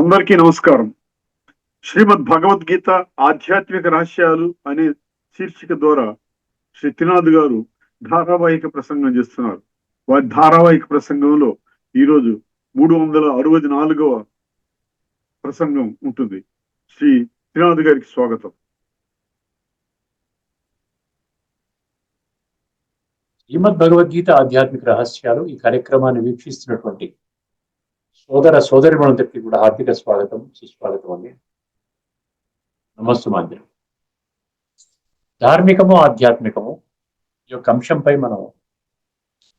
అందరికీ నమస్కారం. శ్రీమద్ భగవద్గీత ఆధ్యాత్మిక రహస్యాలు అనే శీర్షిక ద్వారా శ్రీ త్రినాథ్ గారు ధారావాహిక ప్రసంగం చేస్తున్నారు. వారి ధారావాహిక ప్రసంగంలో ఈరోజు 364వ ప్రసంగం ఉంటుంది. శ్రీ త్రినాథ్ గారికి స్వాగతం. శ్రీమద్ భగవద్గీత ఆధ్యాత్మిక రహస్యాలు ఈ కార్యక్రమాన్ని వీక్షిస్తున్నటువంటి సోదర సోదరిమణులందరికీ కూడా హార్దిక స్వాగతం, సుస్వాగతం అండి. నమస్సుమాంజలి. ధార్మికము ఆధ్యాత్మికము ఈ యొక్క అంశంపై మనం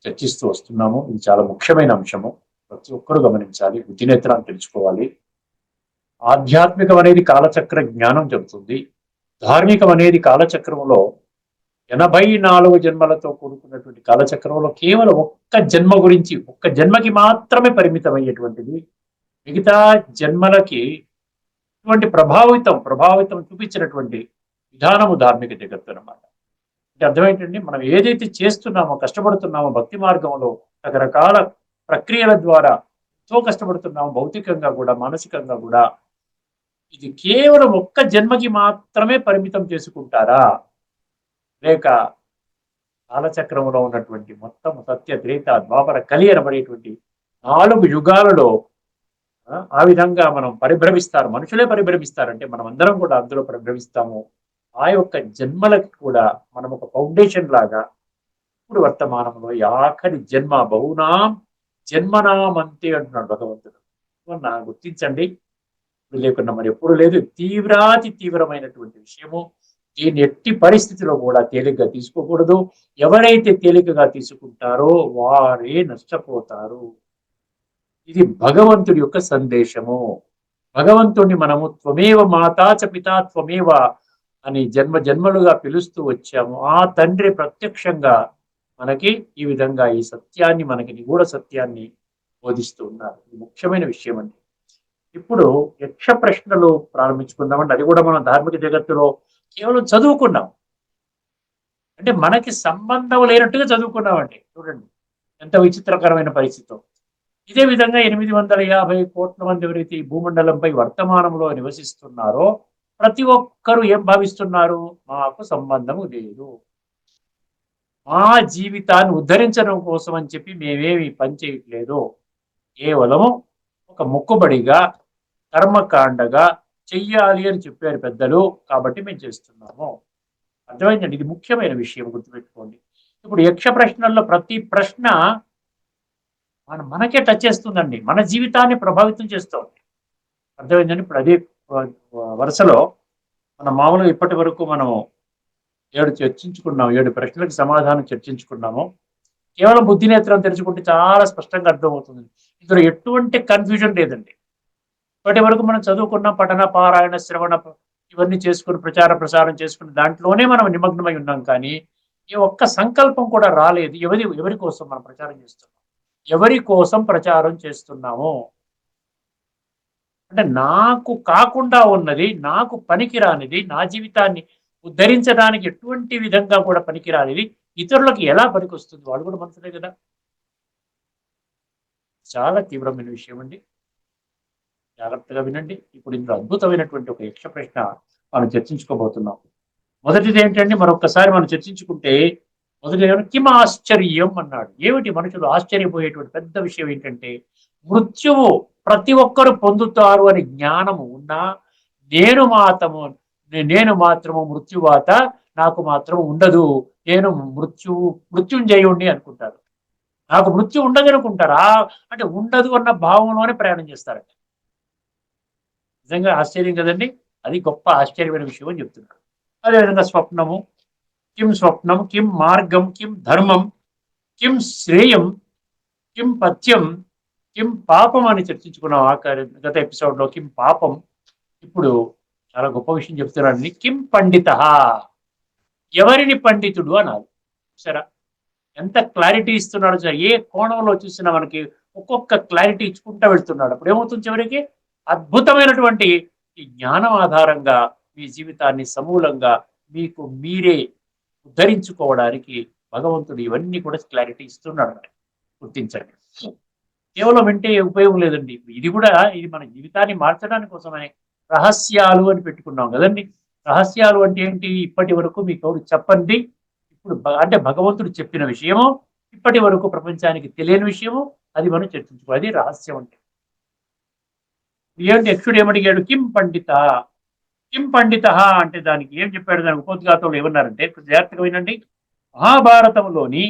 చర్చిస్తూ వస్తున్నాము. ఇది చాలా ముఖ్యమైన అంశము. ప్రతి ఒక్కరూ గమనించాలి, బుద్ధినేత్రాన్ని తెలుసుకోవాలి. ఆధ్యాత్మికం అనేది కాలచక్ర జ్ఞానం చెబుతుంది. ధార్మికం అనేది కాలచక్రంలో 84 జన్మలతో కూడుకున్నటువంటి కాలచక్రంలో కేవలం ఒక్క జన్మ గురించి, ఒక్క జన్మకి మాత్రమే పరిమితమయ్యేటువంటిది. మిగతా జన్మలకి ఇటువంటి ప్రభావితం చూపించినటువంటి విధానము ధార్మిక జగత్తు అన్నమాట. అంటే అర్థం ఏంటంటే, మనం ఏదైతే చేస్తున్నామో, కష్టపడుతున్నామో భక్తి మార్గంలో రకరకాల ప్రక్రియల ద్వారా ఎంతో కష్టపడుతున్నామో, భౌతికంగా కూడా మానసికంగా కూడా, ఇది కేవలం ఒక్క జన్మకి మాత్రమే పరిమితం చేసుకుంటారా, లేక కాలచక్రంలో ఉన్నటువంటి మొత్తం సత్య త్రేత ద్వాపర కలి అనబడేటువంటి 4 యుగాలలో ఆ విధంగా మనం పరిభ్రమిస్తారు, మనుషులే పరిభ్రమిస్తారంటే మనం అందరం కూడా అందులో పరిభ్రమిస్తాము. ఆ యొక్క జన్మలకు కూడా మనం ఒక ఫౌండేషన్ లాగా ఇప్పుడు వర్తమానంలో ఆఖరి జన్మ బహునాం జన్మనామంతే అంటున్నాడు భగవంతుడు. గుర్తించండి, లేకుండా మరి ఎప్పుడు లేదు. తీవ్రాతి తీవ్రమైనటువంటి విషయము. దీన్ని ఎట్టి పరిస్థితిలో కూడా తేలికగా తీసుకోకూడదు. ఎవరైతే తేలికగా తీసుకుంటారో వారే నష్టపోతారు. ఇది భగవంతుడి యొక్క సందేశము. భగవంతుడిని మనము త్వమేవ మాతాచ పితా త్వమేవ అని జన్మలుగా పిలుస్తూ వచ్చాము. ఆ తండ్రి ప్రత్యక్షంగా మనకి ఈ విధంగా ఈ సత్యాన్ని, మనకి నిగూఢ సత్యాన్ని బోధిస్తూ ఉన్నారు. ఇది ముఖ్యమైన విషయం అండి. ఇప్పుడు యక్ష ప్రశ్నలు ప్రారంభించుకుందామండి. అది కూడా మనం ధార్మిక జగత్తులో కేవలం చదువుకున్నాం, అంటే మనకి సంబంధం లేనట్టుగా చదువుకున్నామండి. చూడండి ఎంత విచిత్రకరమైన పరిస్థితి. ఇదే విధంగా 850 కోట్ల మంది ఎవరైతే ఈ భూమండలంపై వర్తమానంలో నివసిస్తున్నారో ప్రతి ఒక్కరూ ఏం భావిస్తున్నారు? మాకు సంబంధము లేదు, మా జీవితాన్ని ఉద్ధరించడం కోసం అని చెప్పి మేమేమి పని చేయట్లేదు, కేవలము ఒక మొక్కుబడిగా కర్మకాండగా చెయ్యాలి అని చెప్పారు పెద్దలు, కాబట్టి మేము చేస్తున్నాము. అర్థమైందండి? ఇది ముఖ్యమైన విషయం, గుర్తుపెట్టుకోండి. ఇప్పుడు యక్ష ప్రశ్నల్లో ప్రతి ప్రశ్న మనకే టచ్ చేస్తుందండి, మన జీవితాన్ని ప్రభావితం చేస్తుంది. అర్థమైందండి? ఇప్పుడు అదే వరుసలో మనం మామూలుగా ఇప్పటి వరకు మనం 7 చర్చించుకున్నాము, 7 ప్రశ్నలకు సమాధానం చర్చించుకున్నాము. కేవలం బుద్ధినేత్రం తెరుచుకుంటే చాలా స్పష్టంగా అర్థమవుతుంది. ఇందులో ఎటువంటి కన్ఫ్యూజన్ లేదండి. ఇప్పటి వరకు మనం చదువుకున్న పఠన పారాయణ శ్రవణ ఇవన్నీ చేసుకుని ప్రచార ప్రసారం చేసుకుని దాంట్లోనే మనం నిమగ్నమై ఉన్నాం. కానీ ఈ ఒక్క సంకల్పం కూడా రాలేదు. ఎవరి కోసం మనం ప్రచారం చేస్తున్నాం, ఎవరి కోసం ప్రచారం చేస్తున్నాము అంటే, నాకు కాకుండా ఉన్నది, నాకు పనికిరానిది, నా జీవితాన్ని ఉద్ధరించడానికి ఎటువంటి విధంగా కూడా పనికిరానిది ఇతరులకు ఎలా పనికొస్తుంది? వాళ్ళు కూడా మనుషులే కదా. చాలా తీవ్రమైన విషయం అండి. జాగ్రత్తగా వినండి. ఇప్పుడు ఇందులో అద్భుతమైనటువంటి ఒక యక్ష ప్రశ్న మనం చర్చించుకోబోతున్నాం. మొదటిది ఏంటంటే, మరొకసారి మనం చర్చించుకుంటే, మొదటి కిం ఆశ్చర్యం అన్నాడు. ఏమిటి మనుషులు ఆశ్చర్యపోయేటువంటి పెద్ద విషయం ఏంటంటే, మృత్యువు ప్రతి ఒక్కరు పొందుతారు అని జ్ఞానము ఉన్నా నేను మాత్రము మృత్యువాత నాకు మాత్రం ఉండదు, నేను మృత్యుంజయుణ్ణి అనుకుంటారు. నాకు మృత్యు ఉండదనుకుంటారా అంటే ఉండదు అన్న భావంలోనే ప్రయాణం చేస్తారంట. నిజంగా ఆశ్చర్యం కదండి. అది గొప్ప ఆశ్చర్యమైన విషయం అని చెప్తున్నారు. అదేవిధంగా స్వప్నము, కిం స్వప్నం, కిం మార్గం, కిం ధర్మం, కిం శ్రేయం, కిం పథ్యం, కిం పాపం అని చర్చించుకున్నాం గత ఎపిసోడ్లో. కిం పాపం. ఇప్పుడు చాలా గొప్ప విషయం చెప్తున్నారండి. కిం పండిత, ఎవరిని పండితుడు అనాలి. సరే, ఎంత క్లారిటీ ఇస్తున్నాడు సార్. ఏ కోణంలో చూసినా మనకి ఒక్కొక్క క్లారిటీ ఇచ్చుకుంటూ వెళ్తున్నాడు. అప్పుడు ఏమవుతుంది? చివరికి అద్భుతమైనటువంటి ఈ జ్ఞానం ఆధారంగా మీ జీవితాన్ని సమూలంగా మీకు మీరే ఉద్ధరించుకోవడానికి భగవంతుడు ఇవన్నీ కూడా క్లారిటీ ఇస్తున్నాడు. గుర్తించండి. కేవలం వింటే ఉపయోగం లేదండి. ఇది కూడా ఇది మన జీవితాన్ని మార్చడానికి కోసమనే రహస్యాలు అని పెట్టుకున్నాం కదండి. రహస్యాలు అంటే ఏంటి? ఇప్పటి వరకు మీకు ఎవరు చెప్పండి, ఇప్పుడు అంటే భగవంతుడు చెప్పిన విషయము, ఇప్పటి వరకు ప్రపంచానికి తెలియని విషయము, అది మనం చర్చించుకోవాలి. అది రహస్యం అంటే. ఏంటి యక్షుడు ఏమడిగాడు? కిం పండిత, కిం పండిత అంటే దానికి ఏం చెప్పాడు? దాని ఉపోద్ఘాతంలో ఏమన్నారంటే, జాగ్రత్తగా వినండి. మహాభారతంలోని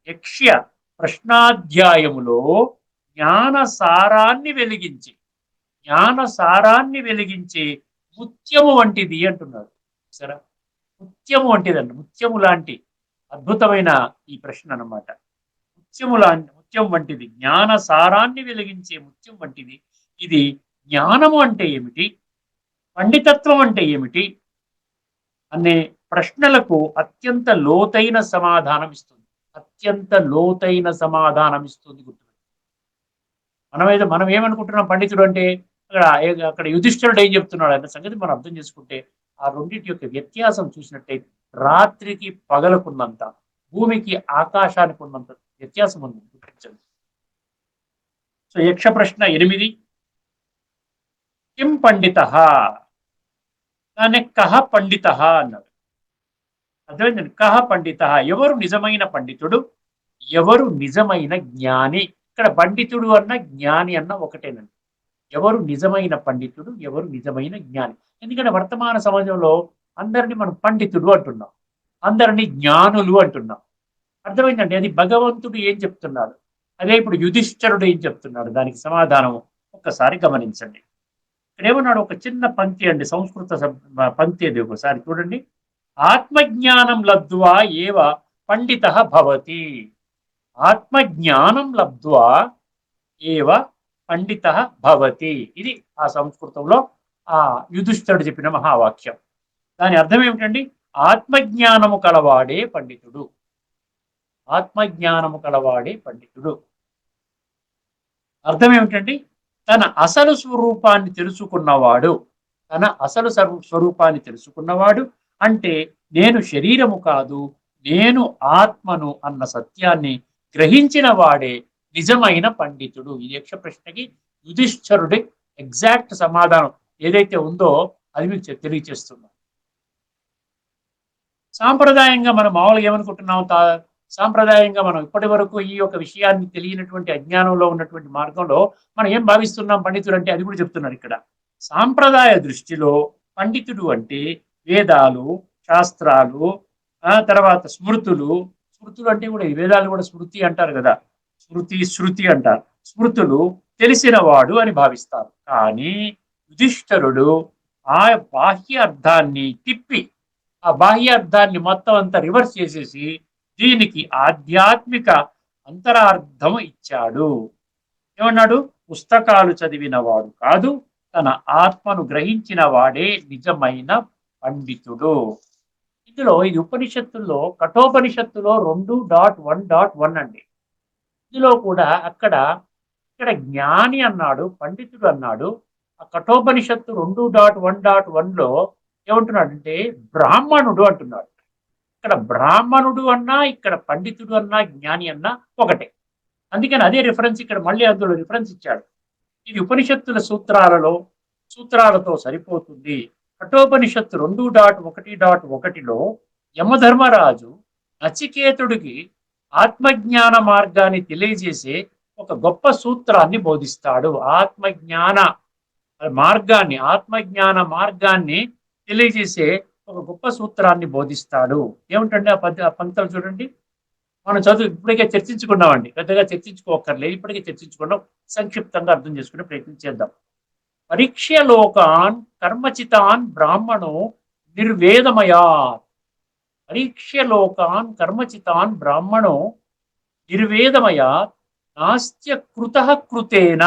యక్ష్య ప్రశ్నాధ్యాయములో జ్ఞాన సారాన్ని వెలిగించి, జ్ఞాన సారాన్ని వెలిగించి ముత్యము వంటిది అంటున్నాడు. సరే, ముత్యము వంటిదండి. ముత్యము లాంటి అద్భుతమైన ఈ ప్రశ్న అన్నమాట. ముత్యం వంటిది, జ్ఞాన సారాన్ని వెలిగించే ముత్యం వంటిది ఇది. జ్ఞానము అంటే ఏమిటి, పండితత్వం అంటే ఏమిటి అనే ప్రశ్నలకు అత్యంత లోతైన సమాధానం ఇస్తుంది. అత్యంత లోతైన సమాధానం ఇస్తుంది. మనం ఏమనుకుంటున్నాం పండితుడు అంటే? అక్కడ యుధిష్ఠిరుడు ఏం చెప్తున్నాడు అన్న సంగతి మనం అర్థం చేసుకుంటే, ఆ రెండింటి యొక్క వ్యత్యాసం చూసినట్టయితే రాత్రికి పగలకున్నంత, భూమికి ఆకాశానికి ఉన్నంత వ్యత్యాసం ఉంది. గుర్తించండి. సో యక్ష ప్రశ్న 8. కిం పండిత, దాన్ని కహ పండిత అన్నాడు. అర్థమైందండి. కహ పండిత, ఎవరు నిజమైన పండితుడు, ఎవరు నిజమైన జ్ఞాని. ఇక్కడ పండితుడు అన్న జ్ఞాని అన్న ఒకటేనండి. ఎవరు నిజమైన పండితుడు, ఎవరు నిజమైన జ్ఞాని. ఎందుకంటే వర్తమాన సమాజంలో అందరినీ మనం పండితుడు అంటున్నాం, అందరినీ జ్ఞానులు అంటున్నాం. అర్థమైందండి. అది భగవంతుడు ఏం చెప్తున్నాడు, అదే ఇప్పుడు యుధిష్ఠరుడు ఏం చెప్తున్నాడు, దానికి సమాధానం ఒక్కసారి గమనించండి. ఇక్కడ ఏమన్నాడు? ఒక చిన్న పంక్తి అండి, సంస్కృత పంక్తి అది, ఒకసారి చూడండి. ఆత్మజ్ఞానం లబ్ధ్వా ఏవ పండిత భవతి. ఆత్మజ్ఞానం లబ్ధ్వా ఏవ పండిత భవతి. ఇది ఆ సంస్కృతంలో ఆ యుధిష్ఠిరుడు చెప్పిన మహావాక్యం. దాని అర్థం ఏమిటండి? ఆత్మజ్ఞానము కలవాడే పండితుడు. ఆత్మజ్ఞానము కలవాడే పండితుడు. అర్థం ఏమిటండి? తన అసలు స్వరూపాన్ని తెలుసుకున్నవాడు. తన అసలు స్వరూపాన్ని తెలుసుకున్నవాడు అంటే నేను శరీరము కాదు, నేను ఆత్మను అన్న సత్యాన్ని గ్రహించిన వాడే నిజమైన పండితుడు. ఈ యక్ష ప్రశ్నకి యుధిష్ఠరుడి ఎగ్జాక్ట్ సమాధానం ఏదైతే ఉందో అది మీకు తెలియచేస్తున్నాం. సాంప్రదాయంగా మనం మామూలుగా ఏమనుకుంటున్నాం? సాంప్రదాయంగా మనం ఇప్పటి వరకు ఈ యొక్క విషయాన్ని తెలియనటువంటి అజ్ఞానంలో ఉన్నటువంటి మార్గంలో మనం ఏం భావిస్తున్నాం పండితుడు అంటే? అది కూడా చెప్తున్నారు ఇక్కడ. సాంప్రదాయ దృష్టిలో పండితుడు అంటే వేదాలు, శాస్త్రాలు, తర్వాత స్మృతులు. స్మృతులు అంటే కూడా ఈ వేదాలు కూడా స్మృతి అంటారు కదా, స్మృతి శృతి అంటారు. స్మృతులు తెలిసినవాడు అని భావిస్తారు. కానీ యుధిష్ఠరుడు ఆ బాహ్య అర్థాన్ని తిప్పి, ఆ బాహ్య అర్థాన్ని మొత్తం అంతా రివర్స్ చేసేసి దీనికి ఆధ్యాత్మిక అంతరార్థం ఇచ్చాడు. ఏమన్నాడు? పుస్తకాలు చదివినవాడు కాదు, తన ఆత్మను గ్రహించిన వాడే నిజమైన పండితుడు. ఇందులో ఇది ఉపనిషత్తుల్లో, కఠోపనిషత్తులో 2.1.1 అండి. ఇందులో కూడా ఇక్కడ జ్ఞాని అన్నాడు, పండితుడు అన్నాడు. ఆ కఠోపనిషత్తు 2.1.1లో ఏమంటున్నాడంటే బ్రాహ్మణుడు అంటున్నాడు. ఇక్కడ బ్రాహ్మణుడు అన్నా, ఇక్కడ పండితుడు అన్నా, జ్ఞాని అన్నా ఒకటే. అందుకని అదే రిఫరెన్స్ ఇక్కడ మళ్ళీ అందులో రిఫరెన్స్ ఇచ్చాడు. ఇది ఉపనిషత్తుల సూత్రాలతో సరిపోతుంది. కఠోపనిషత్తు 2.1.1లో యమధర్మరాజు నచికేతుడికి ఆత్మజ్ఞాన మార్గాన్ని తెలియజేసే ఒక గొప్ప సూత్రాన్ని బోధిస్తాడు. ఆత్మజ్ఞాన మార్గాన్ని తెలియజేసే ఒక గొప్ప సూత్రాన్ని బోధిస్తాడు. ఏమిటండి ఆ పంక్తులు చూడండి. మనం ఇప్పటికే చర్చించుకున్నామండి, పెద్దగా చర్చించుకోకర్లేదు, ఇప్పటికే చర్చించుకున్నాం. సంక్షిప్తంగా అర్థం చేసుకునే ప్రయత్నం చేద్దాం. పరీక్ష్య లోకాన్ కర్మచితాన్ బ్రాహ్మణో నిర్వేదమయాత్. పరీక్ష్య లోకాన్ కర్మచితాన్ బ్రాహ్మణో నిర్వేదమయాత్ నాస్త్య కృతః కృతేన.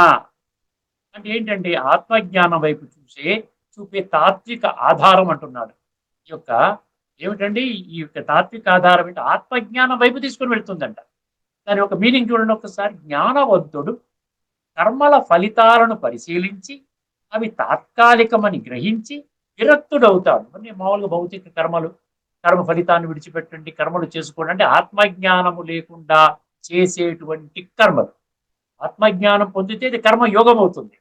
అంటే ఏంటంటే ఆత్మజ్ఞానం వైపు చూపే తాత్విక ఆధారం అంటున్నాడు. ఈ యొక్క ఏమిటండి? ఈ యొక్క తాత్విక ఆధారం ఏంటి? ఆత్మజ్ఞానం వైపు తీసుకుని వెళ్తుందంట. దాని ఒక మీనింగ్ చూడండి ఒకసారి. జ్ఞానవంతుడు కర్మల ఫలితాలను పరిశీలించి అవి తాత్కాలికమని గ్రహించి విరక్తుడవుతాడు. అంటే మామూలుగా భౌతిక కర్మ ఫలితాన్ని విడిచిపెట్టండి, కర్మలు చేసుకోండి అంటే ఆత్మజ్ఞానము లేకుండా చేసేటువంటి కర్మలు. ఆత్మజ్ఞానం పొందితే ఇది కర్మ యోగం అవుతుంది.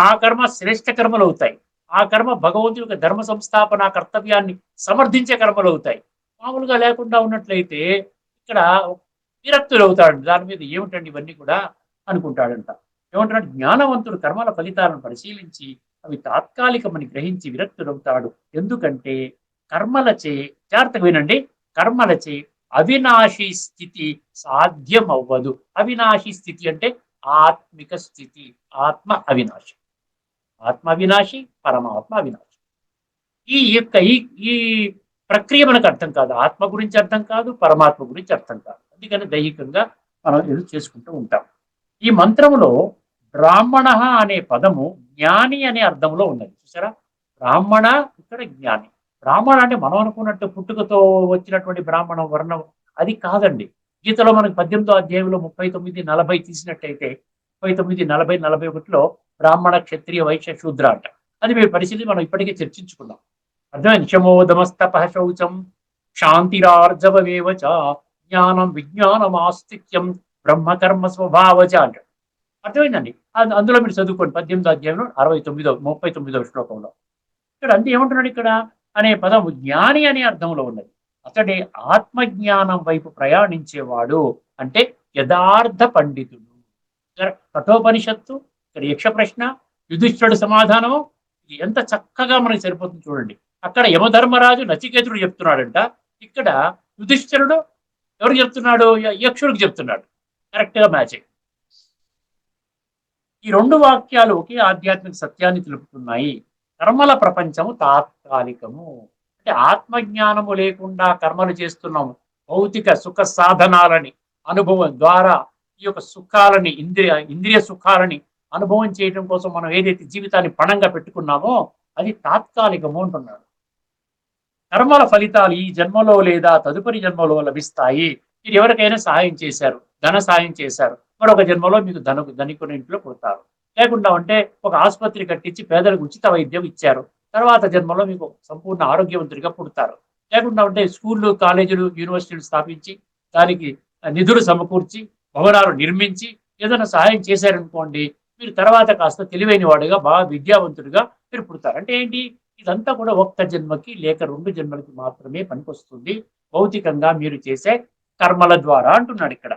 ఆ కర్మ శ్రేష్ఠ కర్మలు అవుతాయి. ఆ కర్మ భగవంతుడి యొక్క ధర్మ సంస్థాపన కర్తవ్యాన్ని సమర్థించే కర్మలు అవుతాయి. మామూలుగా లేకుండా ఉన్నట్లయితే ఇక్కడ విరక్తులు అవుతాడు. దాని మీద ఏమిటండి ఇవన్నీ కూడా అనుకుంటాడంట. ఏమంటాడు? జ్ఞానవంతుడు కర్మల ఫలితాలను పరిశీలించి అవి తాత్కాలికమని గ్రహించి విరక్తుడవుతాడు. ఎందుకంటే కర్మలచే, జాగ్రత్తగా వినండి, కర్మలచే అవినాశి స్థితి సాధ్యమవ్వదు. అవినాశి స్థితి అంటే ఆత్మిక స్థితి. ఆత్మ అవినాశి. ఆత్మ అవినాశి, పరమాత్మ అవినాశి. ఈ యొక్క ఈ ఈ ప్రక్రియ మనకు అర్థం కాదు. ఆత్మ గురించి అర్థం కాదు, పరమాత్మ గురించి అర్థం కాదు. అందుకని దైహికంగా మనం ఎదురు చేసుకుంటూ ఉంటాం. ఈ మంత్రములో బ్రాహ్మణ అనే పదము జ్ఞాని అనే అర్థంలో ఉన్నది. చూసారా? బ్రాహ్మణ ఇక్కడ జ్ఞాని. బ్రాహ్మణ అంటే మనం అనుకున్నట్టు పుట్టుకతో వచ్చినటువంటి బ్రాహ్మణం వర్ణం అది కాదండి. గీతలో మనకు 18వ అధ్యాయంలో 39, 40 తీసినట్టయితే 39, 40, 41లో బ్రాహ్మణ, క్షత్రియ, వైశ్య, శూద్ర అంట. అది మేము పరిశీలించి మనం ఇప్పటికే చర్చించుకున్నాం. అర్థమైంది? శమోదమస్తప శౌచం శాంతిరార్జవమేవ చ జ్ఞానం విజ్ఞానమాస్తిక్యం బ్రహ్మకర్మ స్వభావచ అంటాడు. అర్థమైందండి? అందులో మీరు చదువుకోండి 18వ అధ్యాయంలో 39వ శ్లోకంలో. ఇక్కడ అంతే ఏమంటున్నాడు ఇక్కడ? అనే పదం జ్ఞాని అనే అర్థంలో ఉన్నది. అతడే ఆత్మజ్ఞానం వైపు ప్రయాణించేవాడు. అంటే యథార్థ పండితుడు. కఠోపనిషత్తు, ఇక్కడ యక్ష ప్రశ్న, యుధిష్ఠుడు సమాధానము, ఇది ఎంత చక్కగా మనకి సరిపోతుంది చూడండి. అక్కడ యమధర్మరాజు నచికేతుడు చెప్తున్నాడంట. ఇక్కడ యుధిష్ఠిరుడు ఎవరు చెప్తున్నాడు? యక్షుడికి చెప్తున్నాడు. కరెక్ట్ గా మ్యాచింగ్. ఈ రెండు వాక్యాలు ఒకే ఆధ్యాత్మిక సత్యాన్ని తెలుపుతున్నాయి. కర్మల ప్రపంచము తాత్కాలికము. అంటే ఆత్మజ్ఞానము లేకుండా కర్మలు చేస్తున్నాము. భౌతిక సుఖ సాధనాలని అనుభవం ద్వారా ఈ యొక్క సుఖాలని, ఇంద్రియ సుఖాలని అనుభవం చేయడం కోసం మనం ఏదైతే జీవితాన్ని పణంగా పెట్టుకున్నామో అది తాత్కాలికము అంటున్నాడు. కర్మల ఫలితాలు ఈ జన్మలో లేదా తదుపరి జన్మలో లభిస్తాయి. మీరు ఎవరికైనా సహాయం చేశారు, ధన సాయం చేశారు, మరొక జన్మలో మీకు ధనికుని ఇంట్లో పుడతారు. లేకుండా ఉంటే ఒక ఆసుపత్రి కట్టించి పేదలకు ఉచిత వైద్యం ఇచ్చారు, తర్వాత జన్మలో మీకు సంపూర్ణ ఆరోగ్యవంతుడిగా పుడతారు. లేకుండా ఉంటే స్కూళ్ళు, కాలేజీలు, యూనివర్సిటీలు స్థాపించి దానికి నిధులు సమకూర్చి భవనాలు నిర్మించి ఏదైనా సహాయం చేశారనుకోండి, మీరు తర్వాత కాస్త తెలివైన వాడుగా, బాగా విద్యావంతుడిగా మీరు పుడతారు. అంటే ఏంటి? ఇదంతా కూడా ఒక్క జన్మకి లేక 2 జన్మలకి మాత్రమే పనికొస్తుంది భౌతికంగా మీరు చేసే కర్మల ద్వారా అంటున్నాడు ఇక్కడ.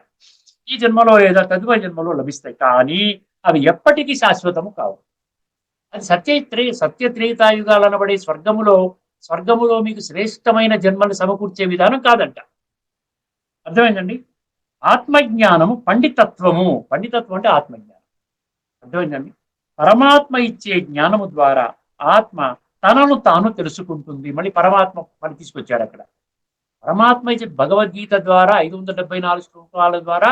ఈ జన్మలో లేదా తదుపరి జన్మలో లభిస్తాయి, కానీ అవి ఎప్పటికీ శాశ్వతము కావు. అది సత్యత్రేతాయుగాలు అనబడే స్వర్గములో మీకు శ్రేష్టమైన జన్మను సమకూర్చే విధానం కాదంట. అర్థమైందండి? ఆత్మజ్ఞానము పండితత్వము. పండితత్వం అంటే ఆత్మజ్ఞానం. అర్థమైందండి? పరమాత్మ ఇచ్చే జ్ఞానము ద్వారా ఆత్మ తనను తాను తెలుసుకుంటుంది. మళ్ళీ పరమాత్మ మళ్ళీ తీసుకొచ్చాడు అక్కడ. పరమాత్మ ఇచ్చే భగవద్గీత ద్వారా 574 శ్లోకాల ద్వారా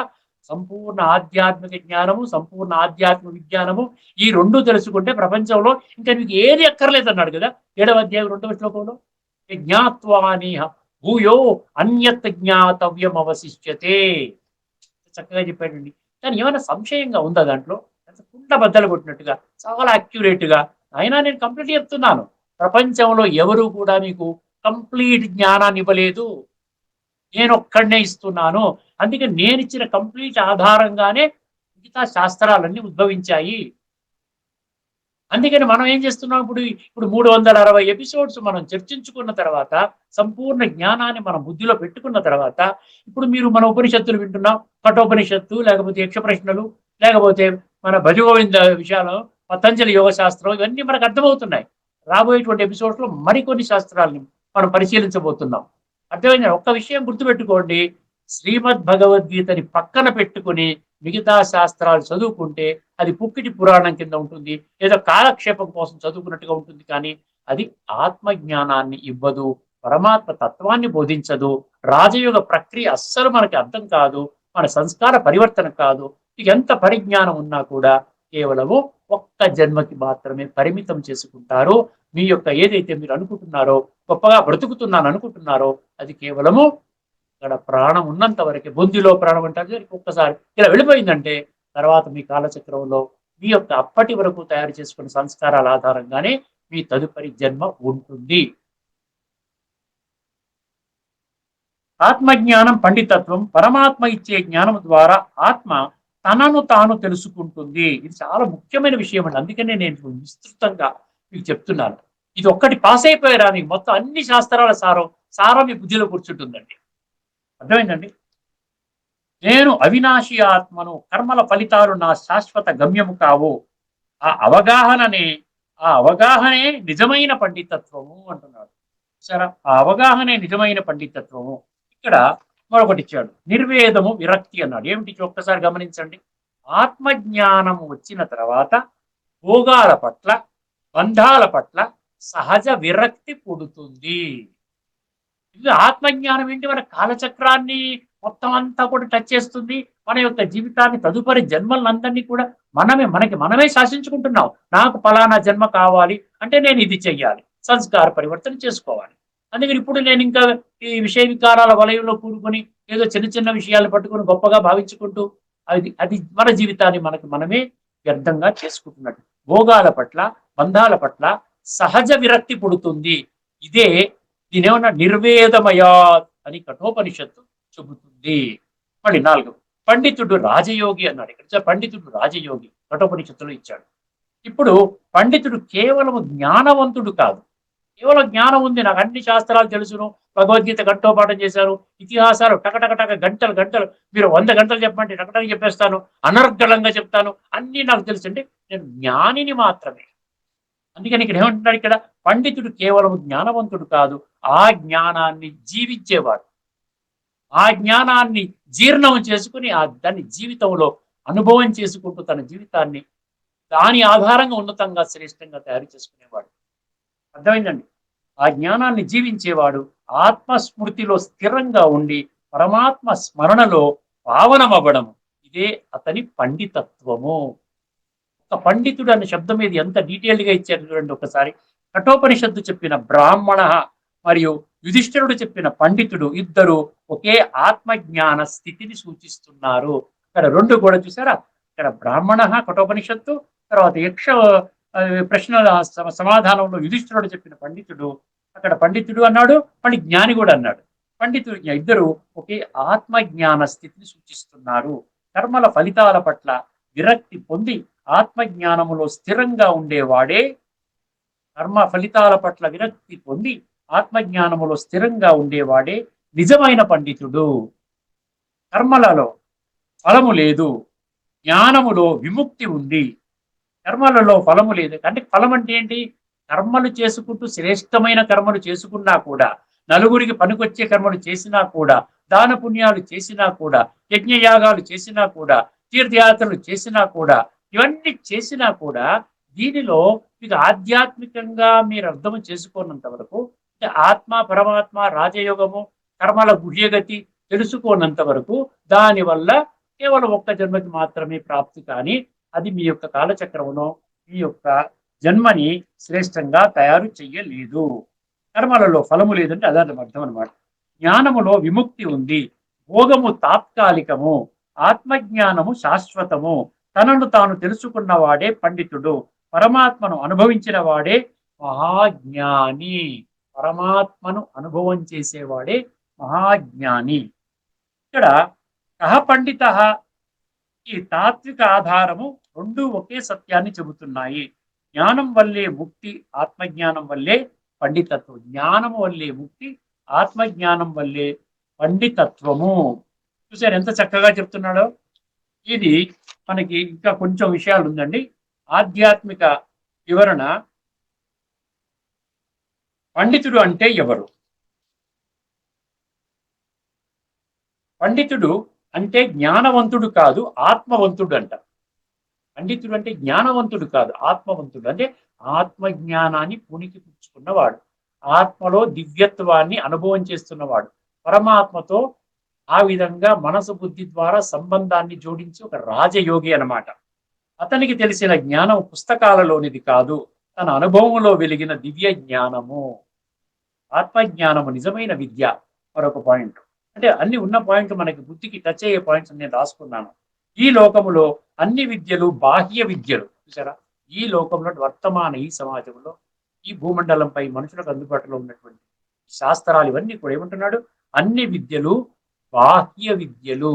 సంపూర్ణ ఆధ్యాత్మిక జ్ఞానము, సంపూర్ణ ఆధ్యాత్మిక విజ్ఞానము, ఈ 2 తెలుసుకుంటే ప్రపంచంలో ఇంకా మీకు ఏది అక్కర్లేదు అన్నాడు కదా 7వ అధ్యాయం 2వ శ్లోకంలో. జ్ఞాత్వానిహ భూయో అన్యత్ జ్ఞాతవ్యం అవశిష్యతే. చక్కగా చెప్పాడండి. కానీ ఏమైనా సంశయంగా ఉందా దాంట్లో? కుండ బద్దలు కొట్టినట్టుగా, చాలా అక్యురేట్ గా, అయినా నేను కంప్లీట్ చెప్తున్నాను. ప్రపంచంలో ఎవరు కూడా మీకు కంప్లీట్ జ్ఞానాన్ని ఇవ్వలేదు, నేను ఒక్కడనే ఇస్తున్నాను. అందుకే నేను ఇచ్చిన కంప్లీట్ ఆధారంగానే మిగతా శాస్త్రాలన్నీ ఉద్భవించాయి. అందుకని మనం ఏం చేస్తున్నాం? ఇప్పుడు 360 ఎపిసోడ్స్ మనం చర్చించుకున్న తర్వాత, సంపూర్ణ జ్ఞానాన్ని మన బుద్ధిలో పెట్టుకున్న తర్వాత, ఇప్పుడు మీరు మన ఉపనిషత్తులు వింటున్నాం. కఠోపనిషత్తు, లేకపోతే యక్ష ప్రశ్నలు, లేకపోతే మన భజగోవింద విషయాలు, పతంజలి యోగ శాస్త్రం, ఇవన్నీ మనకు అర్థమవుతున్నాయి. రాబోయేటువంటి ఎపిసోడ్స్ లో మరికొన్ని శాస్త్రాలని మనం పరిశీలించబోతున్నాం. అర్థమైంది? ఒక్క విషయం గుర్తుపెట్టుకోండి, శ్రీమద్ భగవద్గీతని పక్కన పెట్టుకుని మిగతా శాస్త్రాలు చదువుకుంటే అది పుక్కిటి పురాణం కింద ఉంటుంది, ఏదో కాలక్షేపం కోసం చదువుకున్నట్టుగా ఉంటుంది. కానీ అది ఆత్మజ్ఞానాన్ని ఇవ్వదు, పరమాత్మ తత్వాన్ని బోధించదు, రాజయోగ ప్రక్రియ అస్సలు మనకి అర్థం కాదు, మన సంస్కార పరివర్తన కాదు. ఎంత పరిజ్ఞానం ఉన్నా కూడా కేవలము ఒక్క జన్మకి మాత్రమే పరిమితం చేసుకుంటారు. మీ యొక్క ఏదైతే మీరు అనుకుంటున్నారో, గొప్పగా బ్రతుకుతున్నాను అనుకుంటున్నారో, అది కేవలము ఇక్కడ ప్రాణం ఉన్నంత వరకే. బొందిలో ప్రాణం అంటే ఒక్కసారి ఇలా వెళ్ళిపోయిందంటే తర్వాత మీ కాలచక్రంలో మీ యొక్క అప్పటి వరకు తయారు చేసుకున్న సంస్కారాల ఆధారంగానే మీ తదుపరి జన్మ ఉంటుంది. ఆత్మజ్ఞానం పండితత్వం. పరమాత్మ ఇచ్చే జ్ఞానం ద్వారా ఆత్మ తనను తాను తెలుసుకుంటుంది. ఇది చాలా ముఖ్యమైన విషయం అండి. అందుకనే నేను విస్తృతంగా మీకు చెప్తున్నాను. ఇది ఒక్కటి పాస్ అయిపోయారా నీకు మొత్తం అన్ని శాస్త్రాల సారం మీ బుద్ధిలో కూర్చుంటుందండి. అర్థమైందండి? నేను అవినాశి ఆత్మను, కర్మల ఫలితాలు నా శాశ్వత గమ్యము కావు. ఆ అవగాహననే ఆ అవగాహనే నిజమైన పండితత్వము అంటున్నాడు. సరే, ఆ అవగాహనే నిజమైన పండితత్వము. ఇక్కడ మరొకటి ఇచ్చాడు, నిర్వేదము విరక్తి అన్నాడు. ఏమిటి ఒక్కసారి గమనించండి. ఆత్మజ్ఞానము వచ్చిన తర్వాత భోగాల పట్ల, బంధాల పట్ల సహజ విరక్తి పుడుతుంది. ఇది ఆత్మజ్ఞానం ఏంటి? మన కాలచక్రాన్ని మొత్తం అంతా కూడా టచ్ చేస్తుంది. మన యొక్క జీవితాన్ని, తదుపరి జన్మలందరినీ కూడా మనమే శాసించుకుంటున్నాం. నాకు ఫలానా జన్మ కావాలి అంటే నేను ఇది చెయ్యాలి, సంస్కార పరివర్తన చేసుకోవాలి. అందుకని ఇప్పుడు నేను ఇంకా ఈ విషయ వికారాల వలయంలో కూడుకొని ఏదో చిన్న చిన్న విషయాలు పట్టుకొని గొప్పగా భావించుకుంటూ అది మన జీవితాన్ని మనమే వ్యర్థంగా చేసుకుంటున్నట్టు. భోగాల పట్ల, బంధాల పట్ల సహజ విరక్తి పుడుతుంది. ఇదే దీనేమన్నా నిర్వేదమయాత్ అని కఠోపనిషత్తు చెబుతుంది. మళ్ళీ 4, పండితుడు రాజయోగి అన్నాడు. ఇక్కడ పండితుడు రాజయోగి కఠోపనిషత్తులో ఇచ్చాడు. ఇప్పుడు పండితుడు కేవలం జ్ఞానవంతుడు కాదు. కేవలం జ్ఞానం ఉంది, నాకు అన్ని శాస్త్రాలు తెలుసును, భగవద్గీత కంఠోపాఠం చేశారు, ఇతిహాసాలు టకటకటక గంటలు గంటలు, మీరు 100 గంటలు చెప్పమంటే టకటక చెప్పేస్తాను, అనర్గళంగా చెప్తాను, అన్నీ నాకు తెలుసు అంటే నేను జ్ఞానిని మాత్రమే. అందుకని ఇక్కడ ఏమంటున్నాడు, ఇక్కడ పండితుడు కేవలం జ్ఞానవంతుడు కాదు, ఆ జ్ఞానాన్ని జీవించేవాడు. ఆ జ్ఞానాన్ని జీర్ణం చేసుకుని దాన్ని జీవితంలో అనుభవం చేసుకుంటూ తన జీవితాన్ని దాని ఆధారంగా ఉన్నతంగా, శ్రేష్టంగా తయారు చేసుకునేవాడు. అర్థమైందండి? ఆ జ్ఞానాన్ని జీవించేవాడు ఆత్మస్మృతిలో స్థిరంగా ఉండి పరమాత్మ స్మరణలో పావనమవ్వడం. ఇదే అతని పండితత్వము. ఒక పండితుడు అనే శబ్దం మీద ఎంత డీటెయిల్డ్ గా ఇచ్చారు చూడండి ఒకసారి. కఠోపనిషత్తు చెప్పిన బ్రాహ్మణ మరియు యుధిష్ఠిరుడు చెప్పిన పండితుడు ఇద్దరు ఒకే ఆత్మజ్ఞాన స్థితిని సూచిస్తున్నారు. ఇక్కడ 2 కూడా చూసారా? ఇక్కడ బ్రాహ్మణ కఠోపనిషత్తు, తర్వాత యక్ష ప్రశ్నల సమాధానంలో యుధిష్ఠిరుడు చెప్పిన పండితుడు, అక్కడ పండితుడు అన్నాడు, మళ్ళీ జ్ఞాని కూడా అన్నాడు. పండితుడు ఇద్దరు ఒకే ఆత్మజ్ఞాన స్థితిని సూచిస్తున్నారు. కర్మల ఫలితాల పట్ల విరక్తి పొంది ఆత్మజ్ఞానములో స్థిరంగా ఉండేవాడే కర్మ ఫలితాల పట్ల విరక్తి పొంది ఆత్మజ్ఞానములో స్థిరంగా ఉండేవాడే నిజమైన పండితుడు. కర్మలలో ఫలము లేదు, జ్ఞానములో విముక్తి ఉంది. కర్మలలో ఫలము లేదు అంటే ఫలం అంటే ఏంటి? కర్మలు చేసుకుంటూ శ్రేష్టమైన కర్మలు చేసుకున్నా కూడా, నలుగురికి పనికొచ్చే కర్మలు చేసినా కూడా, దాన పుణ్యాలు చేసినా కూడా, యజ్ఞయాగాలు చేసినా కూడా, తీర్థయాత్రలు చేసినా కూడా, ఇవన్నీ చేసినా కూడా దీనిలో మీకు ఆధ్యాత్మికంగా మీరు అర్థం చేసుకున్నంత వరకు, అంటే ఆత్మ, పరమాత్మ, రాజయోగము, కర్మల గుహ్యగతి తెలుసుకోనంత వరకు దానివల్ల కేవలం ఒక్క జన్మకి మాత్రమే ప్రాప్తి. కానీ అది మీ యొక్క కాలచక్రమును, మీ యొక్క జన్మని శ్రేష్టంగా తయారు చెయ్యలేదు. కర్మలలో ఫలము లేదంటే అదార్థం అర్థం అనమాట. జ్ఞానములో విముక్తి ఉంది, భోగము తాత్కాలికము, ఆత్మజ్ఞానము శాశ్వతము. తనను తాను తెలుసుకున్నవాడే పండితుడు, పరమాత్మను అనుభవించిన వాడే మహాజ్ఞాని. పరమాత్మను అనుభవం చేసేవాడే మహాజ్ఞాని. ఇక్కడ కహ పండిత, ఈ తాత్విక ఆధారము 2 ఒకే సత్యాన్ని చెబుతున్నాయి. జ్ఞానం వల్లే ముక్తి, ఆత్మజ్ఞానం వల్లే పండితత్వం. జ్ఞానము వల్లే ముక్తి, ఆత్మజ్ఞానం వల్లే పండితత్వము. చూసారు ఎంత చక్కగా చెప్తున్నాడో? ఇది మనకి ఇంకా కొంచెం విషయాలు ఉందండి. ఆధ్యాత్మిక వివరణ. పండితుడు అంటే ఎవరు? పండితుడు అంటే జ్ఞానవంతుడు కాదు, ఆత్మవంతుడు అంట. పండితుడు అంటే జ్ఞానవంతుడు కాదు, ఆత్మవంతుడు. అంటే ఆత్మజ్ఞానాన్ని పుణికి పుచ్చుకున్నవాడు, ఆత్మలో దివ్యత్వాన్ని అనుభవం చేస్తున్నవాడు, పరమాత్మతో ఆ విధంగా మనసు బుద్ధి ద్వారా సంబంధాన్ని జోడించి ఒక రాజయోగి అన్నమాట. అతనికి తెలిసిన జ్ఞానం పుస్తకాలలోనిది కాదు, తన అనుభవంలో వెలిగిన దివ్య జ్ఞానము. ఆత్మజ్ఞానము నిజమైన విద్య. మరొక పాయింట్ అంటే అన్ని ఉన్న పాయింట్లు మనకి బుద్ధికి టచ్ అయ్యే పాయింట్స్ నేను రాసుకున్నాను. ఈ లోకములో అన్ని విద్యలు బాహ్య విద్యలు. చూసారా? ఈ లోకంలో, వర్తమాన ఈ సమాజంలో, ఈ భూమండలంపై మనుషులకు అందుబాటులో ఉన్నటువంటి శాస్త్రాలు ఇవన్నీ కూడా ఏమంటున్నాడు? అన్ని విద్యలు బాహ్య విద్యలు.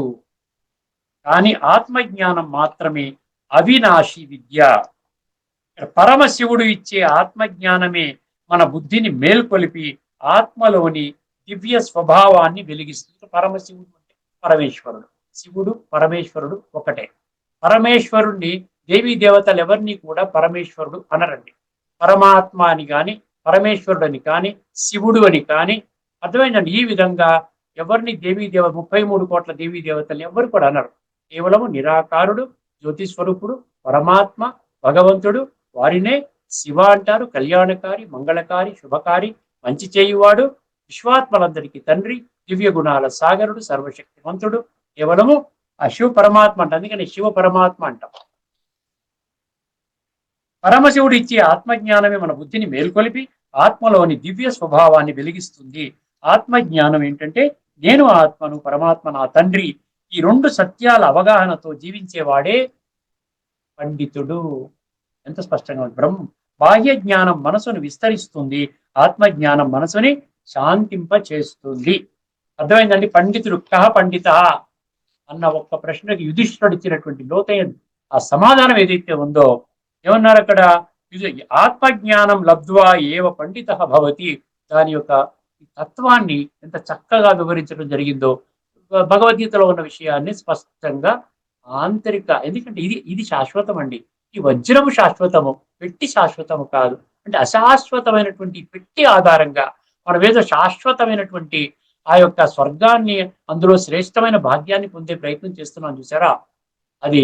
కానీ ఆత్మజ్ఞానం మాత్రమే అవినాశి విద్య. పరమశివుడు ఇచ్చే ఆత్మజ్ఞానమే మన బుద్ధిని మేల్కొలిపి ఆత్మలోని దివ్య స్వభావాన్ని వెలిగిస్తుంది. పరమశివుడు అంటే పరమేశ్వరుడు, శివుడు పరమేశ్వరుడు ఒకటే. పరమేశ్వరుణ్ణి దేవీ దేవతలు ఎవరిని కూడా పరమేశ్వరుడు అనరండి. పరమాత్మ అని కానీ, పరమేశ్వరుడు అని కానీ, శివుడు అని కానీ, అర్థమైందండి. ఈ విధంగా ఎవరిని దేవీ 33 కోట్ల దేవీ దేవతల్ని ఎవరు కూడా అనరు. కేవలము నిరాకారుడు, జ్యోతి స్వరూపుడు, పరమాత్మ, భగవంతుడు, వారినే శివ అంటారు. కళ్యాణకారి, మంగళకారి, శుభకారి, మంచి చేయువాడు, విశ్వాత్మలందరికీ తండ్రి, దివ్య గుణాల సాగరుడు, సర్వశక్తివంతుడు, కేవలము ఆ శివ పరమాత్మ అంట. అందుకని శివ పరమాత్మ అంటాం. పరమశివుడు ఇచ్చే ఆత్మజ్ఞానమే మన బుద్ధిని మేల్కొలిపి ఆత్మలోని దివ్య స్వభావాన్ని వెలిగిస్తుంది. ఆత్మజ్ఞానం ఏంటంటే నేను ఆత్మను, పరమాత్మ నా తండ్రి, ఈ రెండు సత్యాల అవగాహనతో జీవించేవాడే పండితుడు. ఎంత స్పష్టంగా బాహ్య జ్ఞానం మనసును విస్తరిస్తుంది, ఆత్మజ్ఞానం మనసుని శాంతింప చేస్తుంది. అర్థమైందండి. పండితుడు కహ పండిత అన్న ఒక్క ప్రశ్నకి యుధిష్ఠుడు ఇచ్చినటువంటి లోతైన ఆ సమాధానం ఏదైతే ఉందో, ఏమన్నారు అక్కడ, ఆత్మజ్ఞానం లబ్ధ్వా ఏవ పండిత భవతి, దాని యొక్క తత్వాన్ని ఎంత చక్కగా వివరించడం జరిగిందో భగవద్గీతలో ఉన్న విషయాన్ని స్పష్టంగా ఆంతరిక. ఎందుకంటే ఇది శాశ్వతం అండి. ఈ వజ్రము శాశ్వతము, పెట్టి శాశ్వతము కాదు. అంటే అశాశ్వతమైనటువంటి పెట్టి ఆధారంగా మనం ఏదో శాశ్వతమైనటువంటి ఆ యొక్క స్వర్గాన్ని, అందులో శ్రేష్టమైన భాగ్యాన్ని పొందే ప్రయత్నం చేస్తున్నాం చూసారా, అది